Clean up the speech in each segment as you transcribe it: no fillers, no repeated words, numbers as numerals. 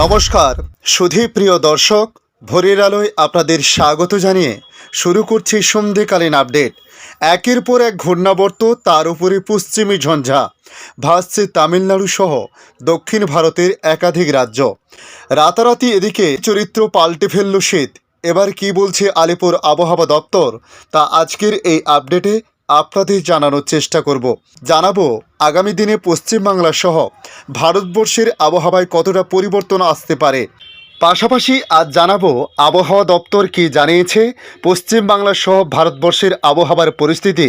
নমস্কার সুধীপ্রিয় দর্শক, ভোরের আলোয় আপনাদের স্বাগত জানিয়ে শুরু করছি সন্ধ্যেকালীন আপডেট। একের পর এক ঘূর্ণাবর্ত, তার উপরে পশ্চিমী ঝঞ্ঝা ভাসছে তামিলনাড়ু সহ দক্ষিণ ভারতের একাধিক রাজ্য। রাতারাতি এদিকে চরিত্র পাল্টে ফেলল শীত। এবার কি বলছে আলিপুর আবহাওয়া দপ্তর, তা আজকের এই আপডেটে আপনাদের জানানোর চেষ্টা করব। জানাবো আগামী দিনে পশ্চিমবাংলা সহ ভারতবর্ষের আবহাওয়ায় কতটা পরিবর্তন আসতে পারে। পাশাপাশি আজ জানাবো আবহাওয়া দপ্তর কি জানিয়েছে, পশ্চিমবাংলা সহ ভারতবর্ষের আবহাওয়ার পরিস্থিতি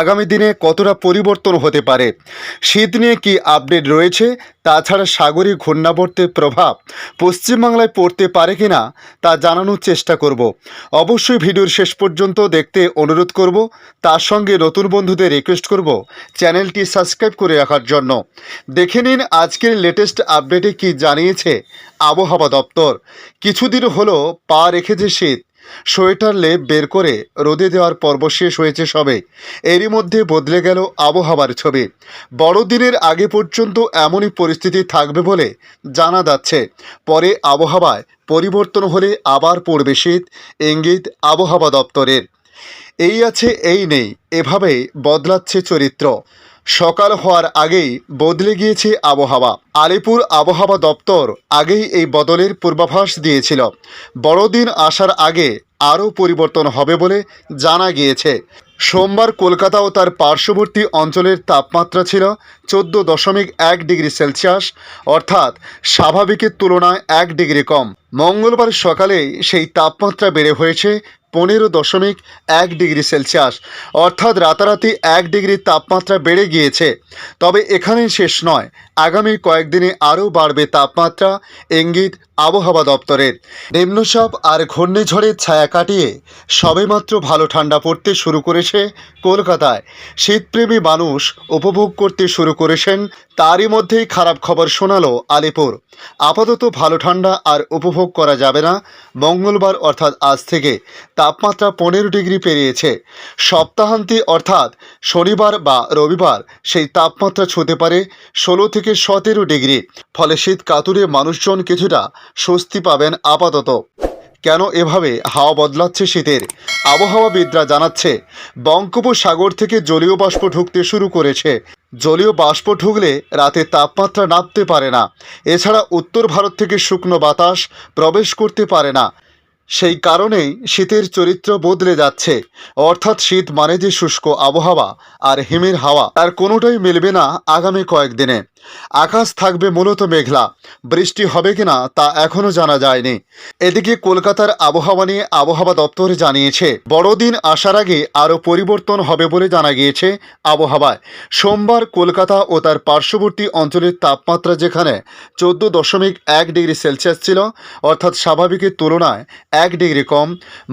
আগামী দিনে কতটা পরিবর্তন হতে পারে, শীত নিয়ে কি আপডেট রয়েছে, তাছাড়া সাগরী ঘূর্ণাবর্তের প্রভাব পশ্চিমবাংলায় পড়তে পারে কিনা তা জানানোর চেষ্টা করব। অবশ্যই ভিডিওর শেষ পর্যন্ত দেখতে অনুরোধ করব। তার সঙ্গে নতুন বন্ধুদের রিকোয়েস্ট করব চ্যানেলটি সাবস্ক্রাইব করে রাখার জন্য। দেখে নিন আজকের লেটেস্ট আপডেটে কি জানিয়েছে আবহাওয়া দপ্তর। কিছুদিন হলো পা রেখেছে শীত, সোয়েটার লেপ বের করে রোদে দেওয়ার পর্ব শেষ হয়েছে সবে। এরই মধ্যে বদলে গেল আবহাওয়ার ছবি। বড়দিনের আগে পর্যন্ত এমনই পরিস্থিতি থাকবে বলে জানা যাচ্ছে। পরে আবহাওয়ায় পরিবর্তন হলে আবার পড়বে শীত, ইঙ্গিত আবহাওয়া দপ্তরের। এই আছে এই নেই, এভাবেই বদলাচ্ছে চরিত্র। সকাল হওয়ার আগেই বদলে গিয়েছে আবহাওয়া। আলিপুর আবহাওয়া দপ্তর আগেই এই বদলের পূর্বাভাস দিয়েছিল। বড়দিন আসার আগে আরও পরিবর্তন হবে বলে জানা গিয়েছে। সোমবার কলকাতা ও তার পার্শ্ববর্তী অঞ্চলের তাপমাত্রা ছিল 14.1 ডিগ্রি সেলসিয়াস, অর্থাৎ স্বাভাবিকের তুলনায় 1 ডিগ্রি কম। মঙ্গলবার সকালেই সেই তাপমাত্রা বেড়ে হয়েছে 15.1 ডিগ্রি সেলসিয়াস, অর্থাৎ রাতারাতি 1 ডিগ্রি তাপমাত্রা বেড়ে গিয়েছে। তবে এখানেই শেষ নয়, আগামী কয়েকদিনে আরও বাড়বে তাপমাত্রা, ইঙ্গিত আবহাওয়া দপ্তরের। নিম্নচাপ আর ঘূর্ণিঝড়ের ছায়া কাটিয়ে সবেমাত্র ভালো ঠান্ডা পড়তে শুরু করেছে কলকাতায়। শীতপ্রেমী মানুষ উপভোগ করতে শুরু করেছেন, তারই মধ্যেই খারাপ খবর শোনালো আলিপুর। আপাতত ভালো ঠান্ডা আর উপভোগ করা যাবে না। মঙ্গলবার অর্থাৎ আজ থেকে তাপমাত্রা 15 ডিগ্রি পেরিয়েছে। সপ্তাহান্তে অর্থাৎ শনিবার বা রবিবার সেই তাপমাত্রা ছুঁতে পারে 16 থেকে 17 ডিগ্রি। ফলে শীত কাতুরে মানুষজন কিছুটা স্বস্তি পাবেন আপাতত। কেন এভাবে হাওয়া বদলাচ্ছে শীতের? আবহাওয়াবিদরা জানাচ্ছে, বঙ্গোপসাগর থেকে জলীয় বাষ্প ঢুকতে শুরু করেছে। জলীয় বাষ্প ঢুকলে রাতে তাপমাত্রা নামতে পারে না। এছাড়া উত্তর ভারত থেকে শুকনো বাতাস প্রবেশ করতে পারে না। সেই কারণেই শীতের চরিত্র বদলে যাচ্ছে। অর্থাৎ শীত মানে যে শুষ্ক আবহাওয়া আর হিমের হাওয়া, তার কোনোটাই মিলবে না আগামী কয়েকদিনে। আকাশ থাকবে মূলত মেঘলা, বৃষ্টি হবে কিনা তা এখনও জানা যায়নি। এদিকে কলকাতার আবহাওয়া নিয়ে আবহাওয়া দপ্তর জানিয়েছে, বড়দিন আসার আগে আরও পরিবর্তন হবে বলে জানা গিয়েছে আবহাওয়ায়। সোমবার কলকাতা ও তার পার্শ্ববর্তী অঞ্চলের তাপমাত্রা যেখানে 14.1 ডিগ্রি সেলসিয়াস ছিল, অর্থাৎ স্বাভাবিকের তুলনায় 1 ডিগ্রি কম,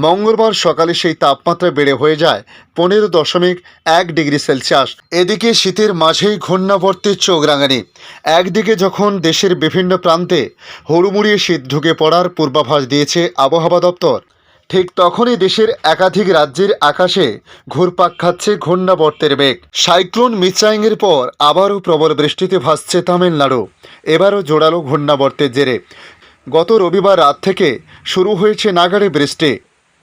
মঙ্গলবার সকালে সেই তাপমাত্রা বেড়ে হয়ে যায় 15.1 ডিগ্রি সেলসিয়াস। এদিকে শীতের মাঝেই ঘূর্ণাবর্তের চোখ রাঙানি। একদিকে যখন দেশের বিভিন্ন প্রান্তে হুড়মুড়িয়ে শীত ঢুকে পড়ার পূর্বাভাস দিয়েছে আবহাওয়া দপ্তর, ঠিক তখনই দেশের একাধিক রাজ্যের আকাশে ঘুরপাক খাচ্ছে ঘূর্ণাবর্তের বেগ। সাইক্লোন মিচাইংয়ের পর আবারও প্রবল বৃষ্টিতে ভাসছে তামিলনাড়ু। এবারও জোরালো ঘূর্ণাবর্তের জেরে গত রবিবার রাত থেকে শুরু হয়েছে নাগাড়ে বৃষ্টি।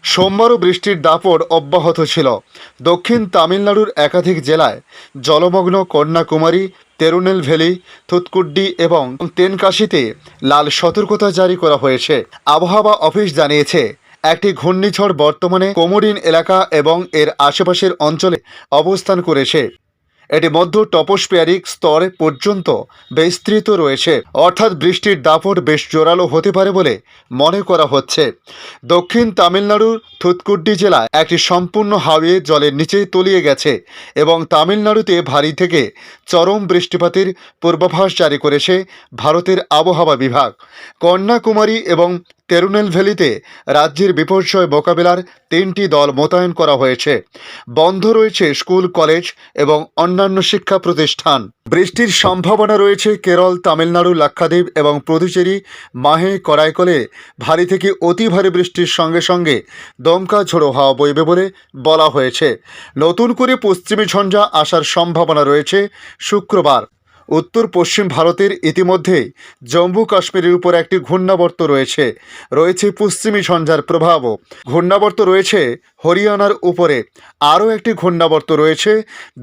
সোমবারও বৃষ্টির দাপট অব্যাহত ছিল। দক্ষিণ তামিলনাড়ুর একাধিক জেলায় জলমগ্ন কন্যাকুমারী, তিরুনেলভেলি, থুথকুডি এবং তেনকাশিতে লাল সতর্কতা জারি করা হয়েছে। আবহাওয়া অফিস জানিয়েছে, একটি ঘূর্ণিঝড় বর্তমানে কোমোরিন এলাকা এবং এর আশেপাশের অঞ্চলে অবস্থান করেছে। এটি মধ্য টপোস্ফিয়ারিক স্তর পর্যন্ত বিস্তৃত রয়েছে, অর্থাৎ বৃষ্টির দাপট বেশ জোরালো হতে পারে বলে মনে করা হচ্ছে। দক্ষিণ তামিলনাড়ুর থুথকুডি জেলায় একটি সম্পূর্ণ হাইওয়ে জলের নিচে তলিয়ে গেছে এবং তামিলনাড়ুতে ভারী থেকে চরম বৃষ্টিপাতের পূর্বাভাস জারি করেছে ভারতের আবহাওয়া বিভাগ। কন্যাকুমারী এবং তিরুনেলভেলিতে রাজ্যের বিপর্যয় মোকাবিলার 3টি দল মোতায়েন করা হয়েছে। বন্ধ রয়েছে স্কুল, কলেজ এবং অন্যান্য শিক্ষা প্রতিষ্ঠান। বৃষ্টির সম্ভাবনা রয়েছে কেরল, তামিলনাড়ু, লাক্ষাদ্বীপ এবং পুদুচেরি, মাহে, করাইকলে ভারী থেকে অতি ভারী বৃষ্টির সঙ্গে সঙ্গে দমকা ঝোড়ো হাওয়া বইবে বলে বলা হয়েছে। নতুন করে পশ্চিমী ঝঞ্ঝা আসার সম্ভাবনা রয়েছে শুক্রবার। উত্তর পশ্চিম ভারতের ইতিমধ্যেই জম্মু কাশ্মীরের উপর একটি ঘূর্ণাবর্ত রয়েছে পশ্চিমী ঝঞ্ঝার প্রভাবও। ঘূর্ণাবর্ত রয়েছে হরিয়ানার উপরে। আরও একটি ঘূর্ণাবর্ত রয়েছে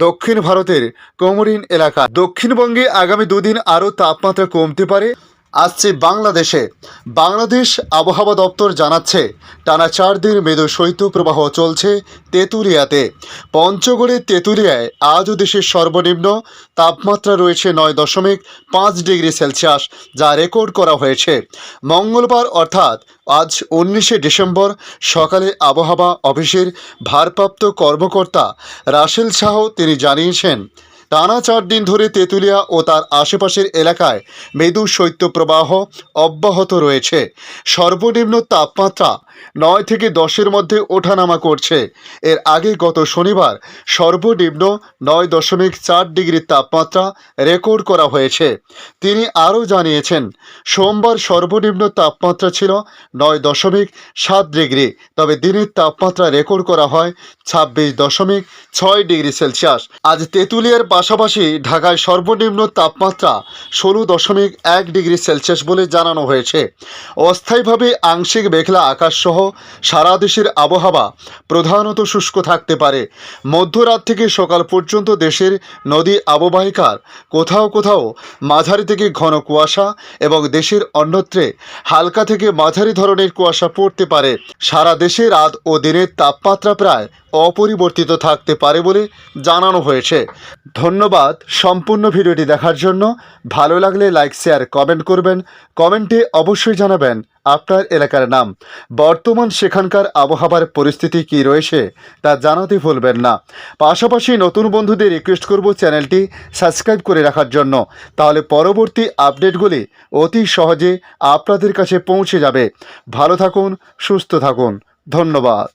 দক্ষিণ ভারতের কোমরিন এলাকা। দক্ষিণবঙ্গে আগামী দুদিন আরও তাপমাত্রা কমতে পারে। আসছে বাংলাদেশ আবহাওয়া দপ্তর জানাচ্ছে টানা 4 দিন মৃদু শৈত্যপ্রবাহ চলছে তেঁতুলিয়াতে। পঞ্চগড়ের তেঁতুলিয়ায় আজও দেশের সর্বনিম্ন তাপমাত্রা রয়েছে 9.5 ডিগ্রি সেলসিয়াস, যা রেকর্ড করা হয়েছে মঙ্গলবার অর্থাৎ আজ 19শে ডিসেম্বর সকালে। আবহাওয়া অফিসের ভারপ্রাপ্ত কর্মকর্তা রাসেল শাহ তিনি জানিয়েছেন, টানা 4 দিন ধরে তেঁতুলিয়া ও তার আশেপাশের এলাকায় মৃদু শৈত্যপ্রবাহ অব্যাহত রয়েছে। সর্বনিম্ন তাপমাত্রা 9 থেকে 10-এর মধ্যে ওঠানামা করছে। এর আগে গত শনিবার সর্বনিম্ন 9.4 ডিগ্রি তাপমাত্রা রেকর্ড করা হয়েছে। তিনি আরও জানিয়েছেন, সোমবার সর্বনিম্ন তাপমাত্রা ছিল 9.7 ডিগ্রি, তবে দিনের তাপমাত্রা রেকর্ড করা হয় 26.6 ডিগ্রি সেলসিয়াস। আজ তেঁতুলিয়ার পাশাপাশি ঢাকায় সর্বনিম্ন তাপমাত্রা 16.1 ডিগ্রি সেলসিয়াস বলে জানানো হয়েছে। অস্থায়ীভাবে আংশিক মেঘলা আকাশ সহ সারা দেশের আবহাওয়া প্রধানত শুষ্ক থাকতে পারে। মধ্যরাত থেকে সকাল পর্যন্ত দেশের নদী অববাহিকার কোথাও কোথাও মাঝারি থেকে ঘন কুয়াশা এবং দেশের অন্যত্রে হালকা থেকে মাঝারি ধরনের কুয়াশা পড়তে পারে। সারা দেশে রাত ও দিনের তাপমাত্রা প্রায় অপরিবর্তিত থাকতে পারে বলে জানানো হয়েছে। ধন্যবাদ সম্পূর্ণ ভিডিওটি দেখার জন্য। ভালো লাগলে লাইক, শেয়ার, কমেন্ট করবেন। কমেন্টে অবশ্যই জানাবেন আপনার এলাকার নাম। বর্তমান সেখানকার আবহাওয়ার পরিস্থিতি কী রয়েছে তা জানাতে ভুলবেন না। পাশাপাশি নতুন বন্ধুদের রিকোয়েস্ট করব চ্যানেলটি সাবস্ক্রাইব করে রাখার জন্য, তাহলে পরবর্তী আপডেটগুলি অতি সহজে আপনাদের কাছে পৌঁছে যাবে। ভালো থাকুন, সুস্থ থাকুন। ধন্যবাদ।